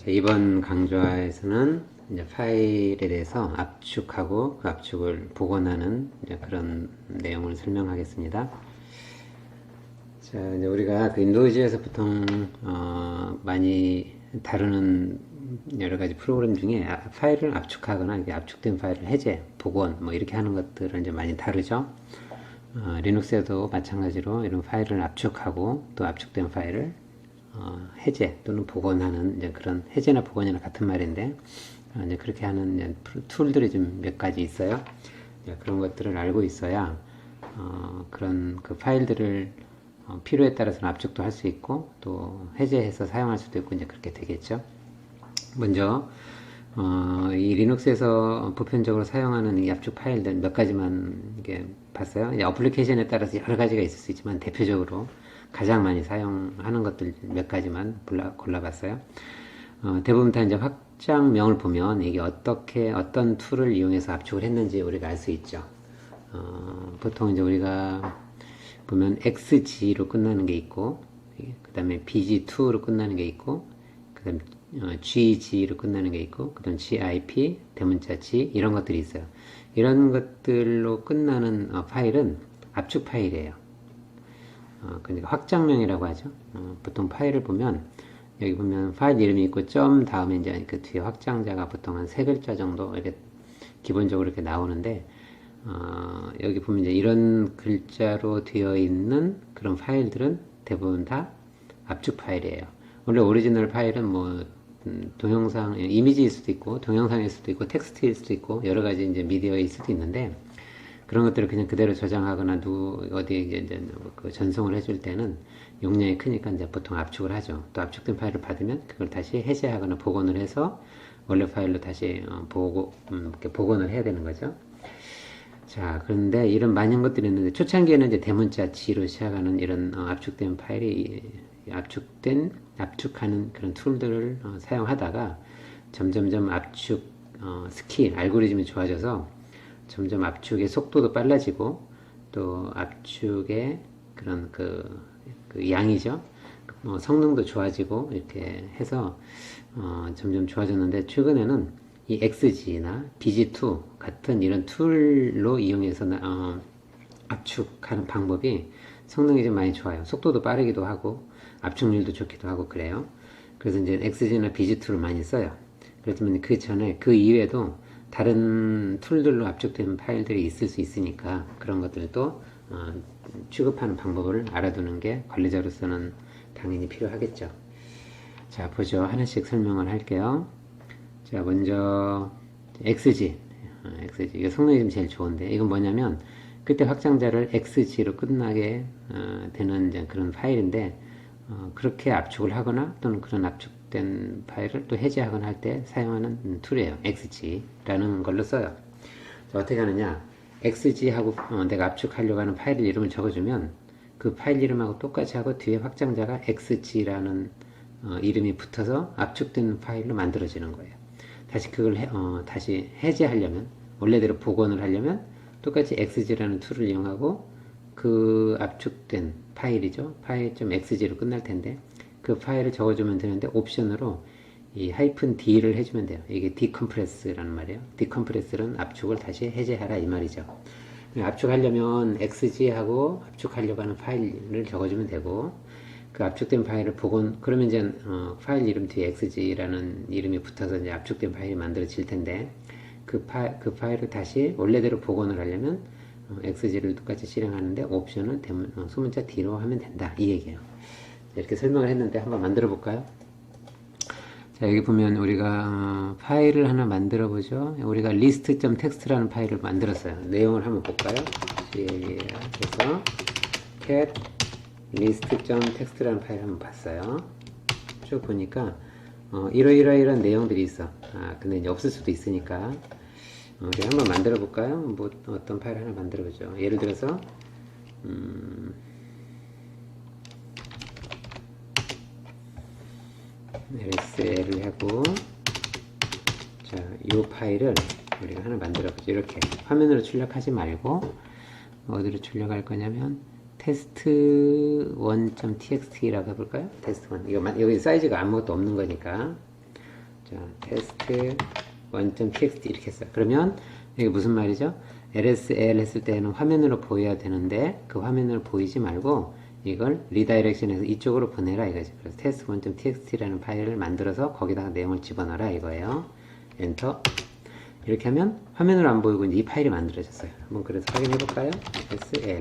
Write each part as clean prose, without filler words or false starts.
이번 강좌에서는 이제 파일에 대해서 압축하고 그 압축을 복원하는 이제 그런 내용을 설명하겠습니다. 자, 이제 우리가 그 윈도우즈에서 보통 많이 다루는 여러 가지 프로그램 중에 파일을 압축하거나 이렇게 압축된 파일을 해제, 복원 뭐 이렇게 하는 것들을 이제 많이 다루죠. 리눅스에도 마찬가지로 이런 파일을 압축하고 또 압축된 파일을 해제 또는 복원하는 이제 그런 해제나 복원이나 같은 말인데 이제 그렇게 하는 이제 툴들이 좀 몇 가지 있어요. 그런 것들을 알고 있어야 그런 그 파일들을 필요에 따라서는 압축도 할 수 있고 또 해제해서 사용할 수도 있고 이제 그렇게 되겠죠. 먼저 이 리눅스에서 보편적으로 사용하는 이 압축 파일들 몇 가지만 이게 봤어요. 이제 어플리케이션에 따라서 여러 가지가 있을 수 있지만 대표적으로 가장 많이 사용하는 것들 몇 가지만 골라봤어요. 대부분 다 이제 확장명을 보면 이게 어떻게 어떤 툴을 이용해서 압축을 했는지 우리가 알 수 있죠. 보통 이제 우리가 보면 XG로 끝나는 게 있고, 그 다음에 BG2로 끝나는 게 있고, 그 다음에 GG로 끝나는 게 있고, 그 다음 GIP, 대문자 G 이런 것들이 있어요. 이런 것들로 끝나는 파일은 압축 파일이에요. 그러니까 확장명이라고 하죠. 보통 파일을 보면 여기 보면 파일 이름이 있고 점 다음에 이제 그 뒤에 확장자가 보통 한 3글자 정도 이렇게 기본적으로 이렇게 나오는데 여기 보면 이제 이런 글자로 되어 있는 그런 파일들은 대부분 다 압축 파일이에요. 원래 오리지널 파일은 뭐 동영상, 이미지일 수도 있고 동영상일 수도 있고 텍스트일 수도 있고 여러 가지 이제 미디어일 수도 있는데 그런 것들을 그냥 그대로 저장하거나 어디에 이제 그 전송을 해줄 때는 용량이 크니까 이제 보통 압축을 하죠. 또 압축된 파일을 받으면 그걸 다시 해제하거나 복원을 해서 원래 파일로 다시 이렇게 복원을 해야 되는 거죠. 자, 그런데 이런 많은 것들이 있는데 초창기에는 이제 대문자 G로 시작하는 이런 압축된 파일이 압축하는 그런 툴들을 사용하다가 점점점 압축 스킬, 알고리즘이 좋아져서 점점 압축의 속도도 빨라지고 또 압축의 그런 그 양이죠. 성능도 좋아지고 이렇게 해서 점점 좋아졌는데 최근에는 이 XG나 BG2 같은 이런 툴로 이용해서 압축하는 방법이 성능이 좀 많이 좋아요. 속도도 빠르기도 하고 압축률도 좋기도 하고 그래요. 그래서 이제 XG나 BG2를 많이 써요. 그렇지만 그 전에 그 이외에도 다른 툴들로 압축된 파일들이 있을 수 있으니까 그런 것들도 취급하는 방법을 알아두는 게 관리자로서는 당연히 필요하겠죠. 자, 보죠. 하나씩 설명을 할게요. 자, 먼저 XG. 이거 성능이 좀 제일 좋은데 이건 뭐냐면 그때 확장자를 XG로 끝나게 되는 이제 그런 파일인데 그렇게 압축을 하거나 또는 그런 압축된 파일을 또 해제하거나 할 때 사용하는 툴이에요. XG라는 걸로 써요. 자, 어떻게 하느냐? XG하고 내가 압축하려고 하는 파일 이름을 적어주면 그 파일 이름하고 똑같이 하고 뒤에 확장자가 XG라는 이름이 붙어서 압축된 파일로 만들어지는 거예요. 다시 그걸 다시 해제하려면 원래대로 복원을 하려면 똑같이 XG라는 툴을 이용하고 그 압축된 파일이죠. 파일.xg로 끝날 텐데 그 파일을 적어주면 되는데 옵션으로 이 -d를 해주면 돼요. 이게 decompress라는 말이에요. decompress는 압축을 다시 해제하라 이 말이죠. 압축하려면 xg하고 압축하려고 하는 파일을 적어주면 되고 그 압축된 파일을 복원 그러면 이제 파일 이름 뒤에 xg라는 이름이 붙어서 이제 압축된 파일이 만들어질 텐데 그 파일을 다시 원래대로 복원을 하려면 XG를 똑같이 실행하는데 옵션은 소문자 D로 하면 된다 이 얘기예요. 이렇게 설명을 했는데 한번 만들어 볼까요? 자, 여기 보면 우리가 파일을 하나 만들어 보죠. 우리가 list.txt라는 파일을 만들었어요. 내용을 한번 볼까요? 그래서 cat list.txt라는 파일 한번 봤어요. 쭉 보니까 이러이러이런 내용들이 있어. 근데 이제 없을 수도 있으니까 우리 한번 만들어 볼까요? 뭐 어떤 파일 하나 만들어 보죠. 예를 들어서 ls를 하고 자, 이 파일을 우리가 하나 만들어 보죠. 이렇게 화면으로 출력하지 말고 어디로 출력할 거냐면 테스트 1.txt라고 해볼까요? 테스트 1. 여기 사이즈가 아무것도 없는 거니까. 자, 테스트 1.txt 이렇게 했어요. 그러면 이게 무슨 말이죠? LSL 했을 때는 화면으로 보여야 되는데 그 화면으로 보이지 말고 이걸 리다이렉션해서 이쪽으로 보내라 이거죠. 그래서 테스트 1.txt라는 파일을 만들어서 거기다가 내용을 집어넣어라 이거예요. 엔터. 이렇게 하면 화면으로 안 보이고 이제 이 파일이 만들어졌어요. 한번 그래서 확인해 볼까요? SL.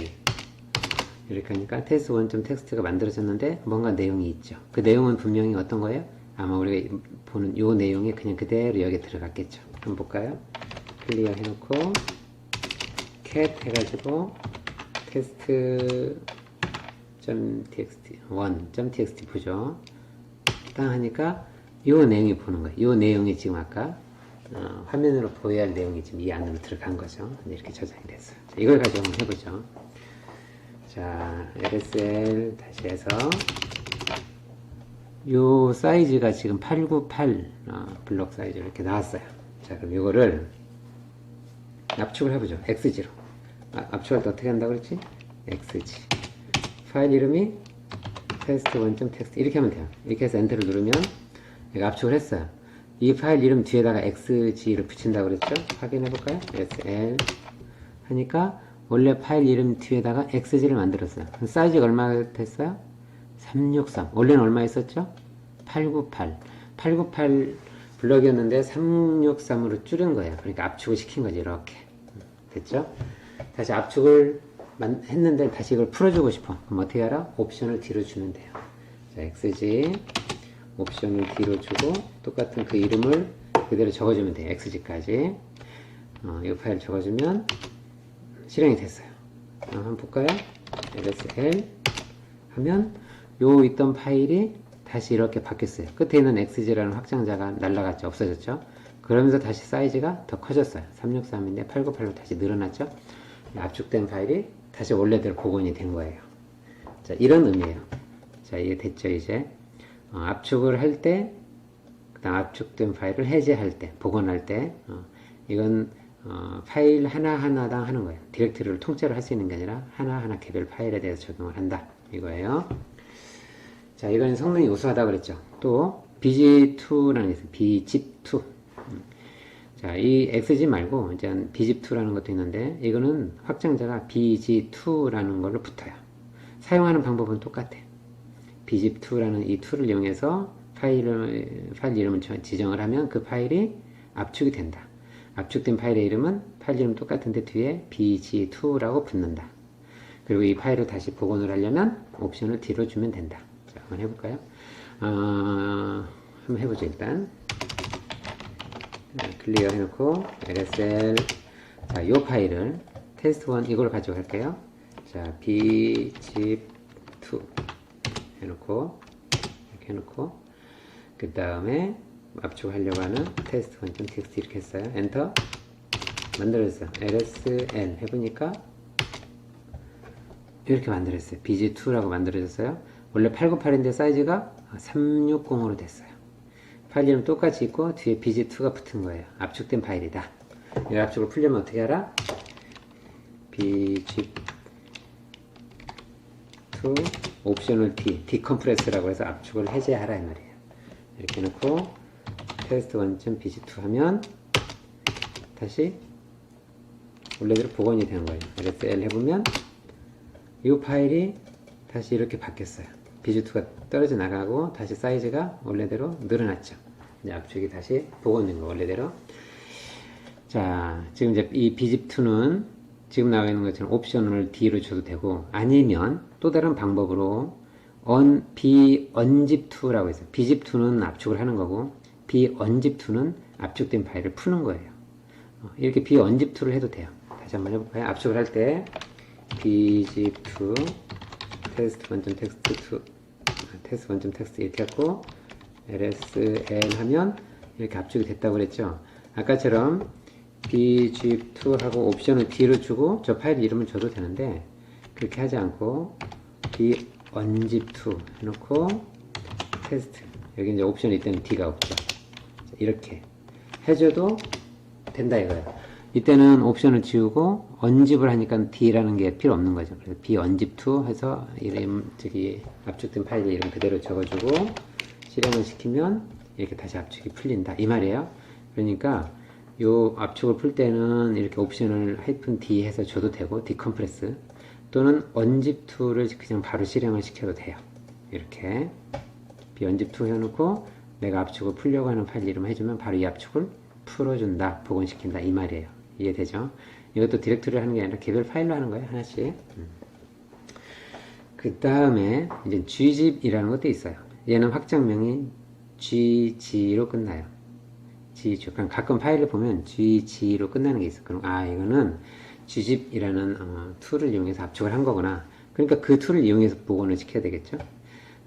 이렇게 하니까 테스트 1.txt가 만들어졌는데 뭔가 내용이 있죠. 그 내용은 분명히 어떤 거예요? 아마 우리가 보는 요 내용이 그냥 그대로 여기에 들어갔겠죠. 한번 볼까요? 클리어 해놓고 cat 해가지고 테스트 .txt 1.txt 보죠. 딱 하니까 요 내용이 보는 거예요. 요 내용이 지금 아까 화면으로 보여야 할 내용이 지금 이 안으로 들어간 거죠. 이렇게 저장이 됐어요. 자, 이걸 가지고 한번 해보죠. 자, LSL 다시 해서 요 사이즈가 지금 898 블록 사이즈 이렇게 나왔어요. 자, 그럼 이거를 압축을 해보죠. XG로. 압축할 때 어떻게 한다고 그랬지? XG. 파일 이름이 테스트 1.txt 이렇게 하면 돼요. 이렇게 해서 엔터를 누르면 얘가 압축을 했어요. 이 파일 이름 뒤에다가 XG를 붙인다고 그랬죠? 확인해 볼까요? SL 하니까 원래 파일 이름 뒤에다가 XG를 만들었어요. 사이즈가 얼마 됐어요? 363. 원래는 얼마 있었죠? 898. 898 블럭이었는데 363으로 줄인 거예요. 그러니까 압축을 시킨 거지. 이렇게. 됐죠? 다시 압축을 했는데 다시 이걸 풀어주고 싶어. 그럼 어떻게 하라? 옵션을 뒤로 주면 돼요. 자, XG 옵션을 뒤로 주고 똑같은 그 이름을 그대로 적어주면 돼요. XG까지. 이 파일 적어주면 실행이 됐어요. 한번 볼까요? LSL 하면 요 있던 파일이 다시 이렇게 바뀌었어요. 끝에 있는 XG라는 확장자가 날라갔죠. 없어졌죠. 그러면서 다시 사이즈가 더 커졌어요. 363인데 898로 다시 늘어났죠. 압축된 파일이 다시 원래대로 복원이 된 거예요. 자, 이런 의미예요. 자, 이게 됐죠, 이제. 압축을 할 때, 그 다음 압축된 파일을 해제할 때, 복원할 때, 이건 파일 하나하나당 하는 거예요. 디렉토리를 통째로 할 수 있는 게 아니라 하나하나 개별 파일에 대해서 적용을 한다. 이거예요. 자, 이건 성능이 우수하다 그랬죠. 또, BG2라는 게 있어요. BZIP2. 자, 이 XG 말고, 이제 BZIP2라는 것도 있는데, 이거는 확장자가 BG2라는 걸로 붙어요. 사용하는 방법은 똑같아. BZIP2라는 이 툴을 이용해서 파일 이름을 지정을 하면 그 파일이 압축이 된다. 압축된 파일의 이름은 파일 이름 똑같은데 뒤에 BG2라고 붙는다. 그리고 이 파일을 다시 복원을 하려면 옵션을 뒤로 주면 된다. 자, 한번 해볼까요? 한번 해보죠, 일단. 클리어 해놓고 LSL. 자, 이 파일을 테스트1 이걸 가지고 갈게요. 자, BZIP2 해놓고 이렇게 해놓고 그 다음에 압축하려고 하는 테스트 1.txt 이렇게 했어요. 엔터. 만들어졌어요. LSL 해보니까 이렇게 만들었어요. BG2라고 만들어졌어요. 원래 898인데 사이즈가 360으로 됐어요. 파일 이름 똑같이 있고 뒤에 BG2가 붙은 거예요. 압축된 파일이다. 이 압축을 풀려면 어떻게 하라? BG2 옵셔널 D, 디컴프레스라고 해서 압축을 해제하라 이 말이에요. 이렇게 놓고 테스트 1.bg2 하면 다시 원래대로 복원이 되는 거예요. LSL 해보면 이 파일이 다시 이렇게 바뀌었어요. bg2가 떨어져 나가고 다시 사이즈가 원래대로 늘어났죠. 이제 압축이 다시 복원된 거 원래대로. 자, 지금 이제 이 bzip2는 지금 나와 있는 것처럼 옵션을 D로 줘도 되고, 아니면 또 다른 방법으로 BUnzip2라고 해서 bzip2는 압축을 하는 거고 BUnzip2는 압축된 파일을 푸는 거예요. 이렇게 BUnzip2를 해도 돼요. 다시 한번 해볼까요? 압축을 할 때 bzip2 테스트 1.txt2 테스트 1.txt 이렇게 했고 LSL 하면 이렇게 압축이 됐다고 그랬죠. 아까처럼 BZIP2 하고 옵션을 D로 주고 저 파일 이름을 줘도 되는데 그렇게 하지 않고 BUnzip2 해놓고 테스트, 여기 이제 옵션이 있다는 D가 없죠. 이렇게 해줘도 된다 이거예요. 이때는 옵션을 지우고 언집을 하니까 D라는 게 필요 없는 거죠. 그래서 B 언집2 해서 이름, 저기 압축된 파일의 이름 그대로 적어주고 실행을 시키면 이렇게 다시 압축이 풀린다. 이 말이에요. 그러니까 요 압축을 풀 때는 이렇게 옵션을 -D 해서 줘도 되고, 디컴프레스. 또는 언집2를 그냥 바로 실행을 시켜도 돼요. 이렇게. B 언집2 해놓고 내가 압축을 풀려고 하는 파일 이름 해주면 바로 이 압축을 풀어준다. 복원시킨다. 이 말이에요. 이해되죠? 이것도 디렉토리를 하는 게 아니라 개별 파일로 하는 거예요. 하나씩. 그 다음에 이제 gzip이라는 것도 있어요. 얘는 확장명이 gz로 끝나요. gz. 그럼 가끔 파일을 보면 gz로 끝나는 게 있어. 그럼 이거는 gzip이라는 툴을 이용해서 압축을 한 거구나. 그러니까 그 툴을 이용해서 복원을 시켜야 되겠죠.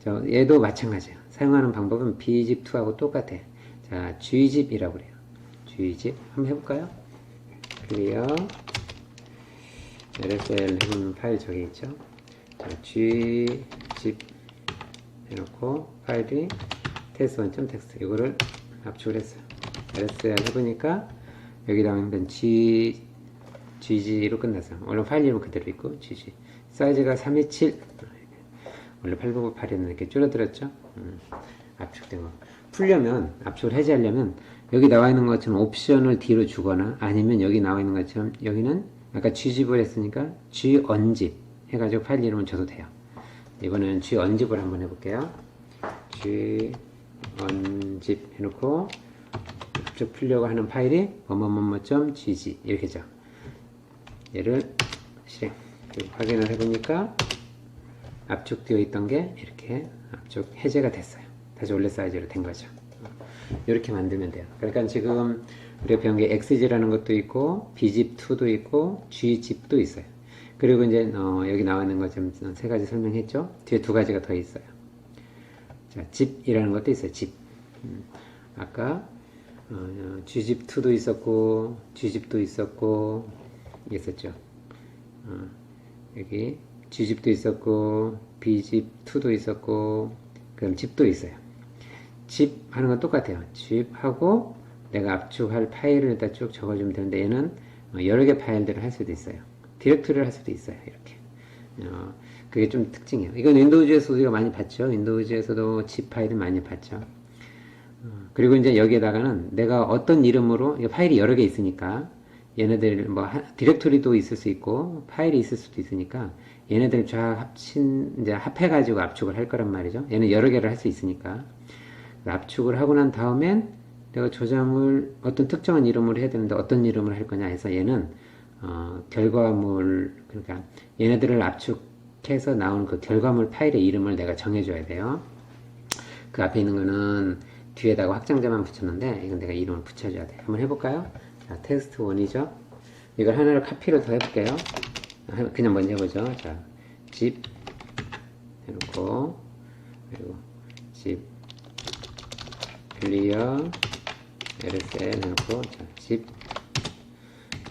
자, 얘도 마찬가지예요. 사용하는 방법은 bzip2하고 똑같아. 자, gzip이라고 그래요. gzip 한번 해볼까요? 클리어 rsl 해보면 파일 저기 있죠. 자, gzip 해놓고 파일이 test1.txt 이거를 압축을 했어요. rsl 해보니까 여기다 하면 gz로 끝났어요. 원래 파일 이름 그대로 있고 gz 사이즈가 327 원래 8998이었는데 이렇게 줄어들었죠. 압축된 거 풀려면 압축을 해제하려면 여기 나와 있는 것처럼 옵션을 D로 주거나 아니면 여기 나와 있는 것처럼 여기는 아까 gzip을 했으니까 gunzip 해가지고 파일 이름을 줘도 돼요. 이번에는 gunzip을 한번 해볼게요. gunzip 해놓고 압축 풀려고 하는 파일이 뭐뭐뭐뭐.gz 이렇게죠. 얘를 실행 확인을 해보니까 압축되어 있던 게 이렇게 압축 해제가 됐어요. 다시 원래 사이즈로 된 거죠. 이렇게 만들면 돼요. 그러니까 지금 우리가 배운 게 XZ라는 것도 있고 bzip2도 있고 gzip도 있어요. 그리고 이제 여기 나와 있는 것 좀 세 가지 설명했죠. 뒤에 두 가지가 더 있어요. 자, zip이라는 것도 있어요. zip. 아까 gzip2도 있었고 gzip도 있었고 있었죠. 여기 gzip도 있었고 bzip2도 있었고 그럼 zip도 있어요. zip 하는 건 똑같아요. zip하고 내가 압축할 파일을 일단 쭉 적어주면 되는데 얘는 여러 개 파일들을 할 수도 있어요. 디렉토리를 할 수도 있어요. 이렇게. 그게 좀 특징이에요. 이건 윈도우즈에서 우리가 많이 봤죠. 윈도우즈에서도 zip 파일을 많이 봤죠. 그리고 이제 여기에다가는 내가 어떤 이름으로 파일이 여러 개 있으니까 얘네들 뭐 디렉토리도 있을 수 있고 파일이 있을 수도 있으니까 얘네들 쫙 이제 합해가지고 압축을 할 거란 말이죠. 얘는 여러 개를 할 수 있으니까 압축을 하고 난 다음엔 내가 저장을 어떤 특정한 이름으로 해야 되는데 어떤 이름을 할 거냐 해서 얘는 결과물 그러니까 얘네들을 압축해서 나오는 그 결과물 파일의 이름을 내가 정해줘야 돼요. 그 앞에 있는 거는 뒤에다가 확장자만 붙였는데 이건 내가 이름을 붙여줘야 돼. 한번 해볼까요? 자, 테스트 1이죠. 이걸 하나를 카피를 더 해볼게요. 그냥 먼저 해보죠. 자, zip 해놓고 그리고 zip clear rsl 해놓고 자, zip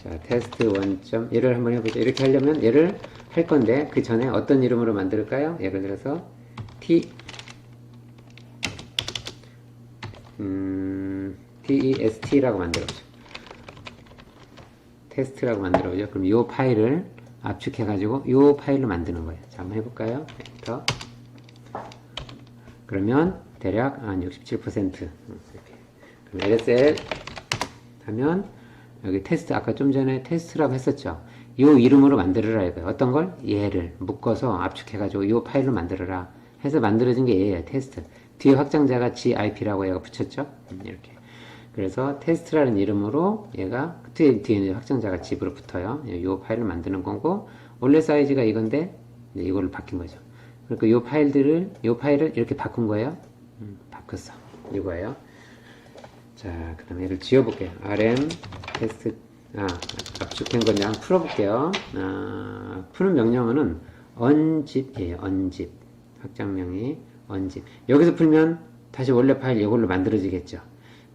자, 테스트 1. 얘를 한번 해보죠. 이렇게 하려면 얘를 할 건데 그 전에 어떤 이름으로 만들까요? 예를 들어서 test라고 만들어보죠. 테스트라고 만들어보죠. 그럼 이 파일을 압축해가지고 이 파일로 만드는 거예요. 자, 한번 해볼까요? 엔터. 그러면 대략 한 67% 이렇게. 그럼 lsl 하면 여기 테스트 아까 좀 전에 테스트라고 했었죠. 이 이름으로 만들어라 이거예요. 어떤 걸? 얘를 묶어서 압축해가지고 이 파일로 만들어라 해서 만들어진 게 얘예요. 테스트. 뒤에 확장자가 gip라고 얘가 붙였죠. 이렇게. 그래서 테스트라는 이름으로 얘가 뒤에 확장자가 zip으로 붙어요. 이 파일을 만드는 거고 원래 사이즈가 이건데 이걸로 바뀐 거죠. 그러니까 이 파일을 이렇게 바꾼 거예요. 바꿨어. 이거예요. 자, 그 다음에 얘를 지워볼게요. rm 테스트 압축된 건데 한번 풀어볼게요. 푸는 명령어는 unzip이에요. unzip 확장명이 unzip. 여기서 풀면 다시 원래 파일 이걸로 만들어지겠죠.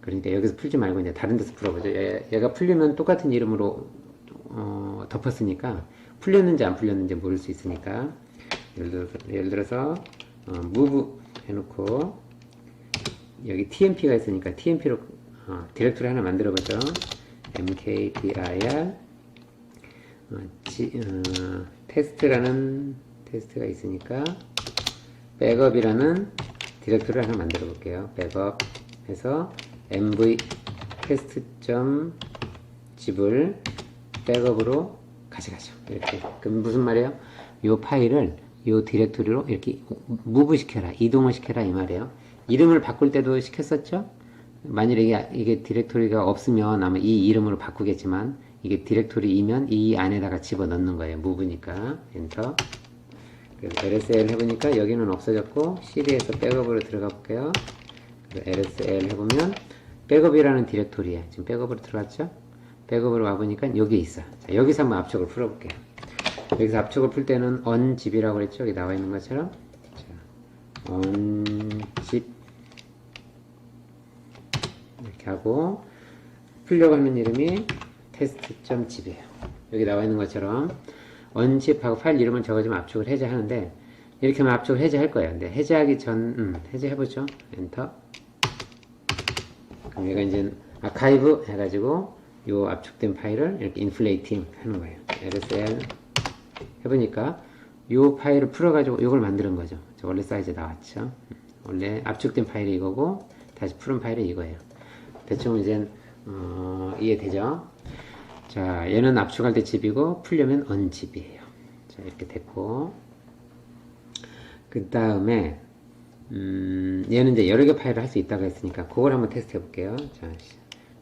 그러니까 여기서 풀지 말고 이제 다른 데서 풀어보죠. 얘가 풀리면 똑같은 이름으로 덮었으니까 풀렸는지 안 풀렸는지 모를 수 있으니까 예를 들어서 move 해놓고 여기 tmp가 있으니까 tmp로 디렉토리 하나 만들어보죠. mkdir 테스트라는 테스트가 있으니까 백업이라는 디렉토리를 하나 만들어 볼게요. 백업 해서 mv test.zip을 백업으로 가져가죠. 이렇게. 그럼 무슨 말이에요? 이 파일을 이 디렉토리로 이렇게 무브 시켜라, 이동을 시켜라 이 말이에요. 이름을 바꿀 때도 시켰었죠? 만일에 이게 디렉토리가 없으면 아마 이 이름으로 바꾸겠지만 이게 디렉토리이면 이 안에다가 집어넣는 거예요. 무브니까. 엔터. 그래서 lsl 해보니까 여기는 없어졌고 cd에서 백업으로 들어가 볼게요. lsl 해보면 백업이라는 디렉토리에 지금 백업으로 들어갔죠? 백업으로 와보니까 여기에 있어. 자, 여기서 한번 압축을 풀어볼게요. 여기서 압축을 풀 때는 onzip이라고 그랬죠? 여기 나와 있는 것처럼. 자, onzip 이렇게 하고 풀려고 하는 이름이 test.zip이에요. 여기 나와 있는 것처럼 onzip하고 파일 이름을 적어주면 압축을 해제하는데 이렇게 하면 압축을 해제할 거예요. 근데 해제하기 전 해제해보죠. 엔터. 그럼 얘가 이제 아카이브 해가지고 요 압축된 파일을 이렇게 인플레이팅 하는 거예요. lsl 해보니까 요 파일을 풀어가지고 요걸 만드는 거죠. 원래 사이즈 나왔죠. 원래 압축된 파일이 이거고 다시 푸른 파일이 이거예요. 대충 이제 이해되죠? 자, 얘는 압축할 때 zip이고 풀려면 onzip이에요. 자, 이렇게 됐고 그 다음에 얘는 이제 여러 개 파일을 할 수 있다고 했으니까 그걸 한번 테스트 해볼게요. 자,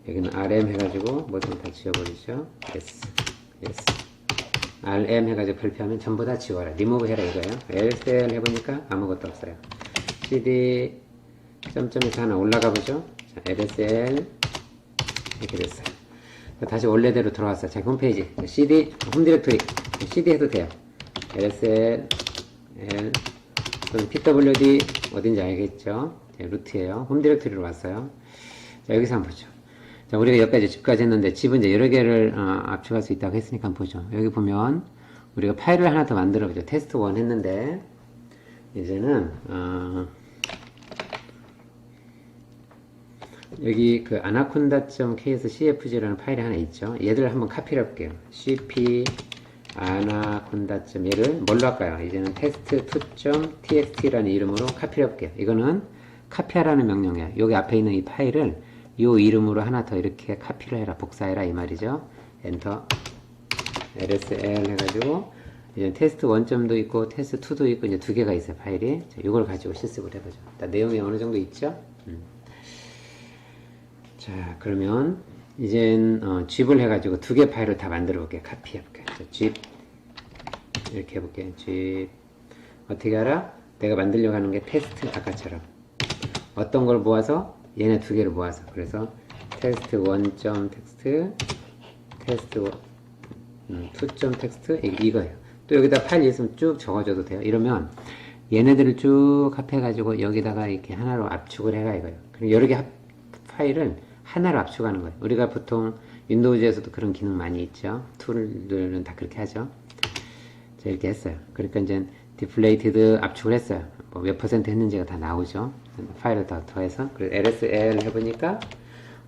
여기는 rm 해가지고 뭐 좀 다 지워버리죠. yes, yes. rm 해가지고 발표하면 전부 다 지워라. 리무브 해라 이거예요. lsl 해보니까 아무것도 없어요. cd 점점에서 하나 올라가 보죠. 자, lsl 이렇게 됐어요. 다시 원래대로 들어왔어요. 자, 홈페이지 cd 홈 디렉토리 cd 해도 돼요. lsl l 또는 pwd 어딘지 알겠죠? 네, 루트예요. 홈 디렉토리로 왔어요. 자, 여기서 한번 보죠. 자, 우리가 여기까지 집까지 했는데 집은 이제 여러 개를 압축할 수 있다고 했으니까 한번 보죠. 여기 보면 우리가 파일을 하나 더 만들어 보죠. 테스트 1 했는데 이제는 여기 그 anaconda.kscfg라는 파일이 하나 있죠. 얘들을 한번 카피를 해볼게요. cp anaconda. 얘를 뭘로 할까요? 이제는 test2.txt라는 이름으로 카피를 해볼게요. 이거는 카피하라는 명령이에요. 여기 앞에 있는 이 파일을 이 이름으로 하나 더 이렇게 카피를 해라, 복사해라 이 말이죠. 엔터. lsl 해가지고 이제 테스트 1점도 있고 테스트 2도 있고 이제 두 개가 있어요, 파일이. 자, 이걸 가지고 실습을 해보죠. 일단 내용이 어느 정도 있죠. 자, 그러면 이젠 zip을 해가지고 두 개 파일을 다 만들어 볼게요. 카피 해볼게요. 자, zip 이렇게 해볼게요. zip 어떻게 알아? 내가 만들려고 하는 게 테스트 아까처럼 어떤 걸 모아서 얘네 두 개를 모아서 그래서 테스트 1.txt 테스트 2.txt 이거예요. 또 여기다 파일 있으면 쭉 적어줘도 돼요. 이러면 얘네들을 쭉 합해가지고 여기다가 이렇게 하나로 압축을 해가 이거예요. 그럼 여러 개 파일을 하나로 압축하는 거예요. 우리가 보통 윈도우즈에서도 그런 기능 많이 있죠. 툴들은 다 그렇게 하죠. 자, 이렇게 했어요. 그러니까 이제 디플레이티드 압축을 했어요. 뭐 몇 퍼센트 했는지가 다 나오죠. 파일을 더 더해서. 그래서 lsl 해보니까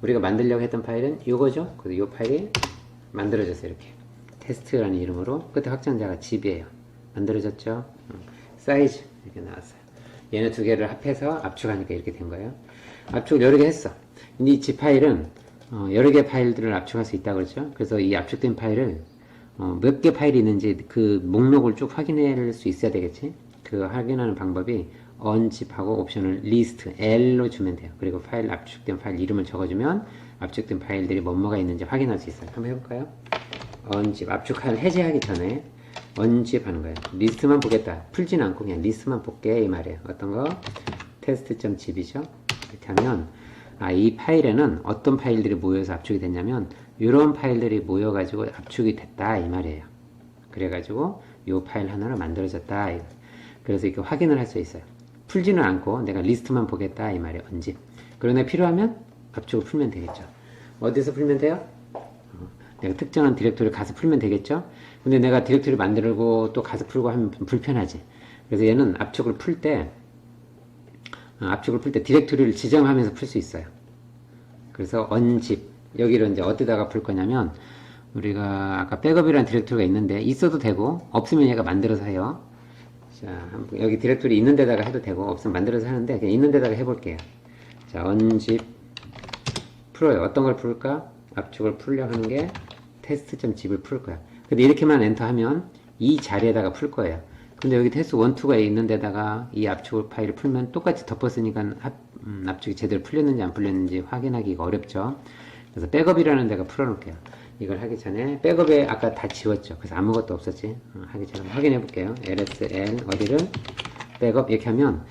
우리가 만들려고 했던 파일은 이거죠. 그래서 이 파일이 만들어졌어요. 이렇게 테스트라는 이름으로. 끝에 확장자가 zip이에요. 만들어졌죠. 사이즈 이렇게 나왔어요. 얘네 두 개를 합해서 압축하니까 이렇게 된 거예요. 압축을 여러 개 했어. 이 zip 파일은 여러 개 파일들을 압축할 수 있다고 그랬죠. 그래서 이 압축된 파일을 몇 개 파일이 있는지 그 목록을 쭉 확인할 수 있어야 되겠지. 그 확인하는 방법이 onzip하고 옵션을 list L로 주면 돼요. 그리고 파일 압축된 파일 이름을 적어주면 압축된 파일들이 뭐가 있는지 확인할 수 있어요. 한번 해볼까요? onzip 압축할 해제하기 전에 onzip 하는 거예요. 리스트만 보겠다. 풀진 않고 그냥 리스트만 볼게 이 말이에요. 어떤 거? test.zip이죠. 이렇게 하면 이 파일에는 어떤 파일들이 모여서 압축이 됐냐면 이런 파일들이 모여가지고 압축이 됐다 이 말이에요. 그래가지고 이 파일 하나로 만들어졌다. 그래서 이렇게 확인을 할 수 있어요. 풀지는 않고 내가 리스트만 보겠다 이 말이에요. 언제. 그러나 필요하면 압축을 풀면 되겠죠. 어디서 풀면 돼요? 내가 특정한 디렉토리 가서 풀면 되겠죠. 근데 내가 디렉토리 만들고 또 가서 풀고 하면 불편하지. 그래서 얘는 압축을 풀 때 디렉토리를 지정하면서 풀 수 있어요. 그래서 onzip 여기를 이제 어디다가 풀 거냐면 우리가 아까 백업이라는 디렉토리가 있는데 있어도 되고 없으면 얘가 만들어서 해요. 자, 여기 디렉토리 있는 데다가 해도 되고 없으면 만들어서 하는데 그냥 있는 데다가 해볼게요. 자, 언집 풀어요. 어떤 걸 풀까? 압축을 풀려 하는 게 test.zip을 풀 거야. 근데 이렇게만 엔터하면 이 자리에다가 풀 거예요. 근데 여기 test 1, 2가 있는 데다가 이 압축 파일을 풀면 똑같이 덮었으니까 압축이 제대로 풀렸는지 안 풀렸는지 확인하기가 어렵죠. 그래서 백업이라는 데가 풀어놓을게요. 이걸 하기 전에 백업에 아까 다 지웠죠. 그래서 아무것도 없었지. 하기 전에 확인해 볼게요. lsl 어디를 백업 이렇게 하면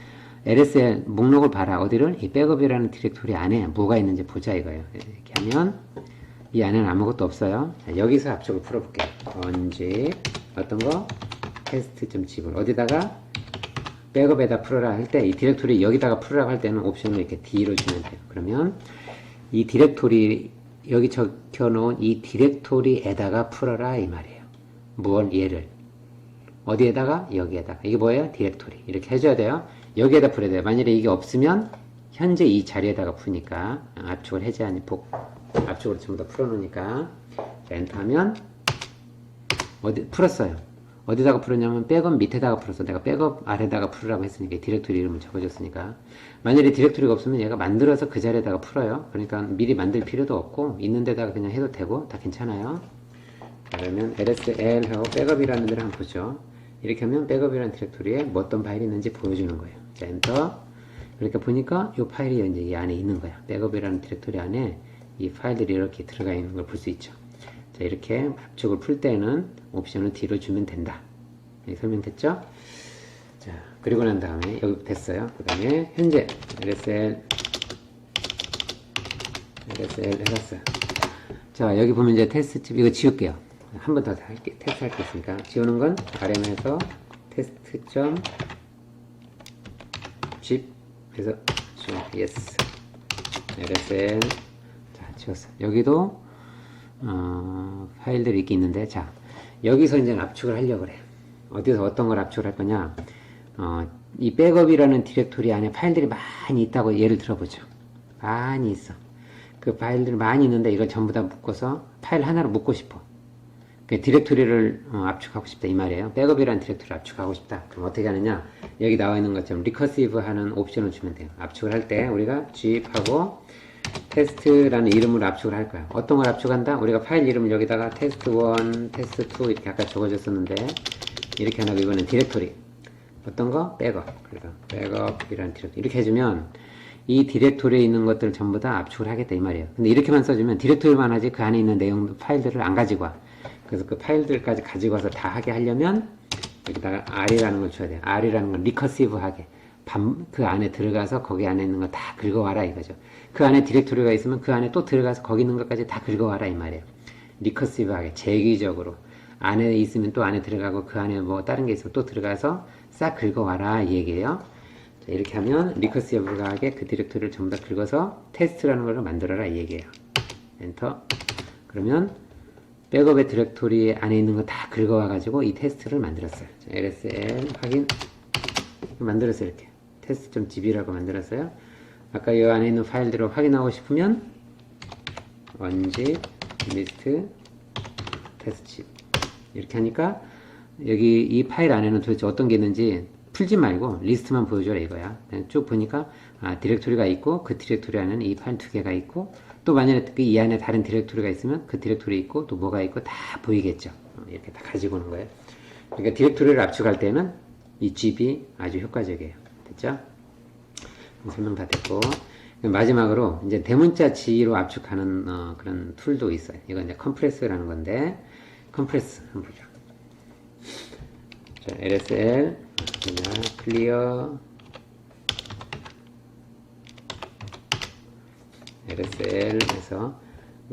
lsl 목록을 봐라. 어디를 이 백업이라는 디렉토리 안에 뭐가 있는지 보자 이거예요. 이렇게 하면 이 안에는 아무것도 없어요. 자, 여기서 압축을 풀어볼게요. 언제 어떤 거 test.zip을 어디다가 백업에다 풀어라 할 때 이 디렉토리 여기다가 풀으라고 할 때는 옵션을 이렇게 D로 주면 돼요. 그러면 이 디렉토리 여기 적혀놓은 이 디렉토리에다가 풀어라 이 말이에요. 무언 얘를 어디에다가 여기에다가 이게 뭐예요? 디렉토리 이렇게 해줘야 돼요. 여기에다 풀어야 돼요. 만약에 이게 없으면 현재 이 자리에다가 푸니까 압축을 해제하니 압축으로 전부 다 풀어놓으니까 자, 엔터하면 어디 풀었어요. 어디다가 풀었냐면 백업 밑에다가 풀었어. 내가 백업 아래다가 풀으라고 했으니까 디렉토리 이름을 적어줬으니까 만약에 디렉토리가 없으면 얘가 만들어서 그 자리에다가 풀어요. 그러니까 미리 만들 필요도 없고 있는 데다가 그냥 해도 되고 다 괜찮아요. 그러면 lsl 하고 백업이라는 데를 한번 보죠. 이렇게 하면 백업이라는 디렉토리에 뭐 어떤 파일이 있는지 보여주는 거예요. 자, 엔터. 그러니까 보니까 이 파일이 이제 이 안에 있는 거야. 백업이라는 디렉토리 안에 이 파일들이 이렇게 들어가 있는 걸 볼 수 있죠. 자, 이렇게 압축을 풀 때는 옵션을 D로 주면 된다. 설명됐죠? 자, 그리고 난 다음에 여기 됐어요. 그 다음에 현재 lsl 해봤어요. 자, 여기 보면 이제 테스트 이거 지울게요. 한 번 더 할게. 테스트 할 게 있으니까 지우는 건 rm에서 test.zip 해서 yes lsl 자, 지웠어. 여기도 파일들이 이렇게 있는데 자 여기서 이제 압축을 하려고 그래. 어디서 어떤 걸 압축을 할 거냐 이 백업이라는 디렉토리 안에 파일들이 많이 있다고 예를 들어보죠. 많이 있어. 그 파일들이 많이 있는데 이걸 전부 다 묶어서 파일 하나로 묶고 싶어. 그 디렉토리를 압축하고 싶다 이 말이에요. 백업이라는 디렉토리를 압축하고 싶다. 그럼 어떻게 하느냐 여기 나와 있는 것처럼 리커시브 하는 옵션을 주면 돼요. 압축을 할 때 우리가 zip하고 테스트라는 이름으로 압축을 할 거야. 어떤 걸 압축한다? 우리가 파일 이름을 여기다가 test1, test2 이렇게 아까 적어줬었는데 이렇게 하나 이거는 디렉토리 어떤 거? 백업. 그래서 백업이라는 디렉토리 이렇게 해주면 이 디렉토리에 있는 것들을 전부 다 압축을 하겠다 이 말이에요. 근데 이렇게만 써주면 디렉토리만 하지 그 안에 있는 내용 파일들을 안 가지고 와. 그래서 그 파일들까지 가지고 와서 다 하게 하려면 여기다가 R이라는 걸 줘야 돼요. R이라는 건 리커시브 하게 그 안에 들어가서 거기 안에 있는 거 다 긁어와라 이거죠. 그 안에 디렉토리가 있으면 그 안에 또 들어가서 거기 있는 것까지 다 긁어와라 이 말이에요. 리커시브하게 재기적으로 안에 있으면 또 안에 들어가고 그 안에 뭐 다른 게 있으면 또 들어가서 싹 긁어와라 이 얘기예요. 자, 이렇게 하면 리커시브하게 그 디렉토리를 전부 다 긁어서 테스트라는 걸 만들어라 이 얘기예요. 엔터. 그러면 백업의 디렉토리 안에 있는 거 다 긁어와 가지고 이 테스트를 만들었어요. 자, lsl 확인 만들었어요. 이렇게 test.zip이라고 만들었어요. 아까 이 안에 있는 파일들을 확인하고 싶으면 unzip list test.zip 이렇게 하니까 여기 이 파일 안에는 도대체 어떤 게 있는지 풀지 말고 리스트만 보여줘라 이거야. 쭉 보니까 디렉토리가 있고 그 디렉토리 안에는 이 파일 두 개가 있고 또 만약에 이 안에 다른 디렉토리가 있으면 그 디렉토리 있고 또 뭐가 있고 다 보이겠죠. 이렇게 다 가지고 오는 거예요. 그러니까 디렉토리를 압축할 때는 이 zip이 아주 효과적이에요. 됐죠? 설명 다 됐고 마지막으로 이제 대문자 G로 압축하는 그런 툴도 있어요. 이건 이제 컴프레스라는 건데 컴프레스 한번 보죠. 자, lsl 클리어 lsl 해서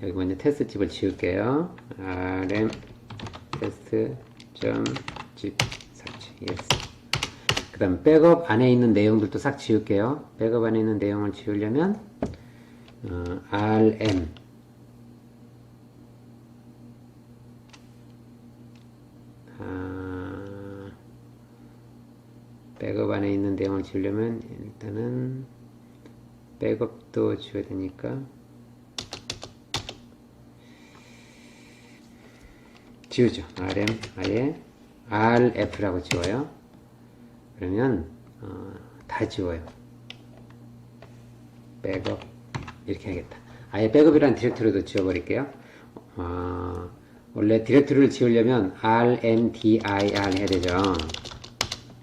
여기 먼저 테스트 집을 지울게요. rm test.zip 삭제 yes. 그 다음 백업 안에 있는 내용들도 싹 지울게요. 백업 안에 있는 내용을 지우려면 rm 백업 안에 있는 내용을 지우려면 일단은 백업도 지워야 되니까 지우죠. rm 아예 rf라고 지워요. 그러면 다 지워요. 백업 이렇게 하겠다. 아예 백업이라는 디렉토리도 지워버릴게요. 원래 디렉토리를 지우려면 rmdir 해야 되죠.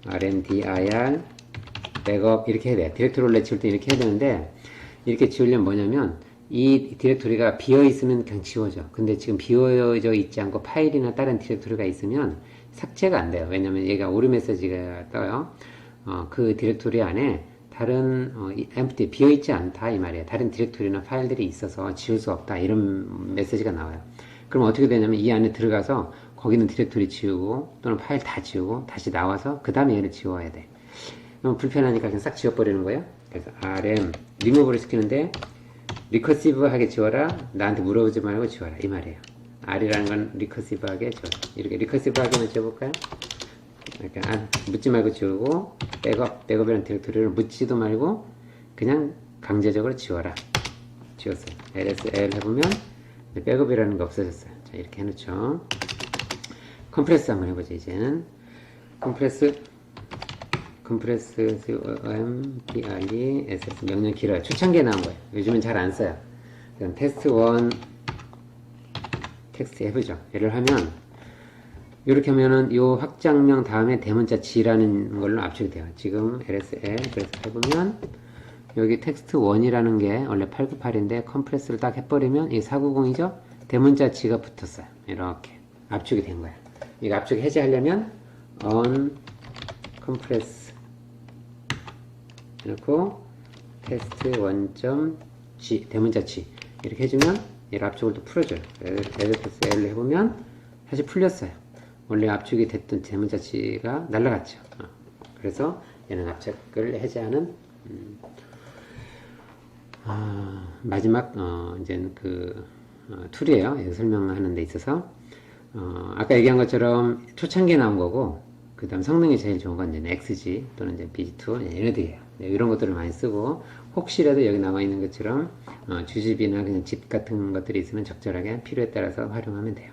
rmdir 백업 이렇게 해야 돼요. 디렉토리 원래 지울 때 이렇게 해야 되는데, 이렇게 지우려면 뭐냐면 이 디렉토리가 비어 있으면 그냥 지워져. 근데 지금 비어져 있지 않고 파일이나 다른 디렉토리가 있으면 삭제가 안 돼요. 왜냐면 얘가 오류 메시지가 떠요. 그 디렉토리 안에 다른 empty 비어 있지 않다 이 말이에요. 다른 디렉토리나 파일들이 있어서 지울 수 없다 이런 메시지가 나와요. 그럼 어떻게 되냐면 이 안에 들어가서 거기는 디렉토리 지우고 또는 파일 다 지우고 다시 나와서 그 다음에 얘를 지워야 돼. 그럼 불편하니까 그냥 싹 지워버리는 거예요. 그래서 rm 리무브를 시키는데 리커시브하게 지워라. 나한테 물어보지 말고 지워라 이 말이에요. r이라는 건 리커시브하게 지워라. 이렇게 리커시브하게만 지워볼까요? 그러니까 묻지 말고 지우고, 백업이라는 디렉토리를 묻지도 말고 그냥 강제적으로 지워라. 지웠어요. lsl 해보면 백업이라는 거 없어졌어요. 자, 이렇게 해놓죠. 컴프레스 한번 해보죠. 이제는 컴프레스 ms 명령 길어요. 초창기에 나온 거예요. 요즘은 잘 안 써요. 그럼 테스트1 텍스트 해보죠. 얘를 하면 이렇게 하면은 요 확장명 다음에 대문자 G라는 걸로 압축이 돼요. 지금 lsl 그래서 해보면 여기 텍스트1이라는 게 원래 898인데 컴프레스를 딱 해버리면 이 490이죠? 대문자 G가 붙었어요. 이렇게 압축이 된 거예요. 이거 압축 해제하려면 on compress 이렇고 test1.g 대문자 G 이렇게 해주면 얘를 압축을 또 풀어줘요. L 해보면 사실 풀렸어요. 원래 압축이 됐던 대문자 G가 날라갔죠. 그래서 얘는 압축을 해제하는 마지막 이제는 그 툴이에요. 설명하는 데 있어서 아까 얘기한 것처럼 초창기에 나온 거고, 그 다음 성능이 제일 좋은 건 이제 XG 또는 이제 BG2 얘네들이에요. 이런 것들을 많이 쓰고, 혹시라도 여기 나와 있는 것처럼 주집이나 그냥 집 같은 것들이 있으면 적절하게 필요에 따라서 활용하면 돼요.